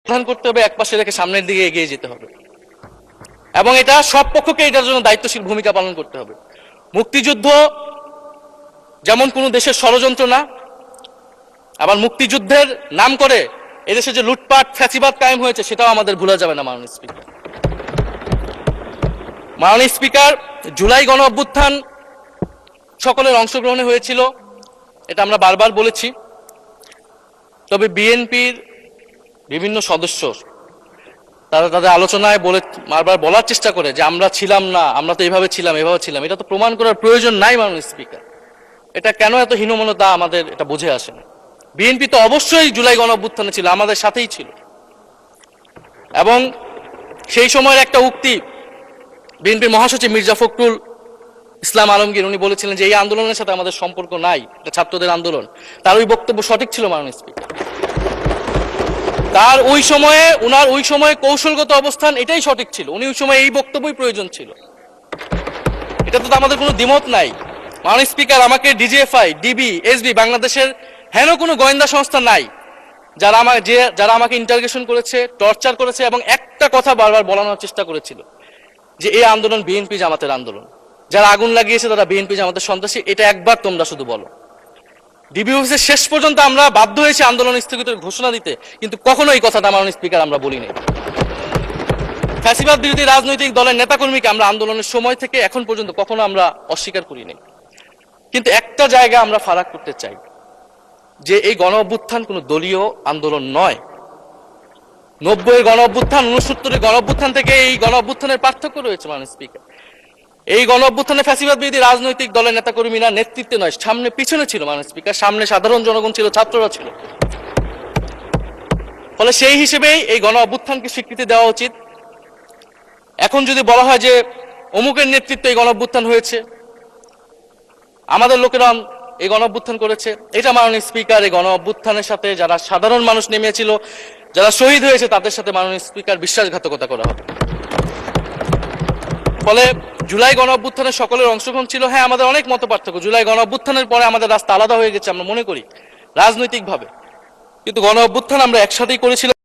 সমাধান করতে হবে, একপাশে রেখে সামনের দিকে এগিয়ে যেতে হবে এবং এটা সব পক্ষকে এটার জন্য দায়িত্বশীল ভূমিকা পালন করতে হবে। মুক্তিযুদ্ধ যেমন কোনো দেশের ষড়যন্ত্র না, আবার মুক্তিযুদ্ধের নাম করে এদেশে যে লুটপাট ফ্যাসিবাদ কায়েম হয়েছে সেটাও আমাদের ভুলা যাবে না। মাননীয় স্পিকার, মাননীয় স্পিকার, জুলাই গণ অভ্যুত্থান সকলের অংশগ্রহণে হয়েছিল, এটা আমরা বারবার বলেছি। তবে বিএনপির বিভিন্ন সদস্য তারা তাদের আলোচনায় বারবার বলার চেষ্টা করে যে আমরা ছিলাম না, আমরা তো এভাবে ছিলাম এভাবে ছিলাম। এটা তো প্রমাণ করার প্রয়োজন নাই মাননীয় স্পিকার। এটা কেন এত হীনমন্যতা আমাদের এটা বুঝে আসে না। বিএনপি তো অবশ্যই জুলাই গণ অভ্যুত্থানে ছিল, আমাদের সাথেই ছিল এবং সেই সময়ের একটা উক্তি বিএনপির মহাসচিব মির্জা ফখরুল ইসলাম আলমগীর উনি বলেছিলেন যে এই আন্দোলনের সাথে আমাদের সম্পর্ক নাই, এটা ছাত্রদের আন্দোলন। তার ওই বক্তব্য সঠিক ছিল মাননীয় স্পিকার। তার ওনার ওই সময়ে কৌশলগত অবস্থান এটাই সঠিক ছিল, উনি ওই সময় এই বক্তব্যই প্রয়োজন ছিল। এটা তো আমাদের কোনো দ্বিমত নাই। মাননীয় স্পিকার, আমাকে ডিজিএফআই, ডিবি, এসবি, বাংলাদেশের হেন কোনো গোয়েন্দা সংস্থা নাই যারা আমাকে ইন্টারোগেশন করেছে, টর্চার করেছে এবং একটা কথা বারবার বলানোর চেষ্টা করেছিল যে এই আন্দোলন বিএনপি জামাতের আন্দোলন, যারা আগুন লাগিয়েছে তারা বিএনপি জামাতের সন্ত্রাসী। এটা একবার তোমরা শুধু বলো। ডিবি অফিসের শেষ পর্যন্ত আমরা বাধ্য হয়েছি আন্দোলন স্থগিতের ঘোষণা দিতে, কিন্তু কখনো এই কথাটা মাননীয় স্পিকার আমরা বলিনি। ফ্যাসিবাদ বিরোধী রাজনৈতিক দলের নেতাকর্মীকে আমরা আন্দোলনের সময় থেকে এখন পর্যন্ত কখনো আমরা অস্বীকার করিনি। কিন্তু একটা জায়গা আমরা ফারাক করতে চাই যে এই গণ অভ্যুত্থান কোনো দলীয় আন্দোলন নয়। 90-এর গণ অভ্যুত্থান, 69-এর গণ অভ্যুত্থান থেকে এই গণ অভ্যুত্থানের পার্থক্য রয়েছে মাননীয় স্পিকার। এই গণ অভ্যুত্থানে ফ্যাসিবাদ বিরোধী রাজনৈতিক দলের নেতাকর্মীরা নেতৃত্বে নয়, সামনে পিছনে ছিল মাননীয় স্পিকার। সামনে সাধারণ জনগণ ছিল, ছাত্ররা ছিল। ফলে সেই হিসেবেই এই গণ অভ্যুত্থানকে স্বীকৃতি দেওয়া উচিত। এখন যদি বলা হয় যে অমুকের নেতৃত্বে এই গণ অভ্যুত্থান হয়েছে, আমাদের লোকেরা এই গণ অভ্যুত্থান করেছে, এটা মাননীয় স্পিকার এই গণ অভ্যুত্থানের সাথে যারা সাধারণ মানুষ নেমেছিল, যারা শহীদ হয়েছে তাদের সাথে মাননীয় স্পিকার বিশ্বাসঘাতকতা করা হবে। ফলে জুলাই গণ অভ্যুত্থানের সকলের অংশগ্রহণ ছিল। হ্যাঁ, আমাদের অনেক মত পার্থক্য। জুলাই গণ অভ্যুত্থানের পরে আমাদের রাস্তা আলাদা হয়ে গেছে আমরা মনে করি রাজনৈতিকভাবে, কিন্তু গণ অভ্যুত্থান আমরা একসাথেই করেছিলাম।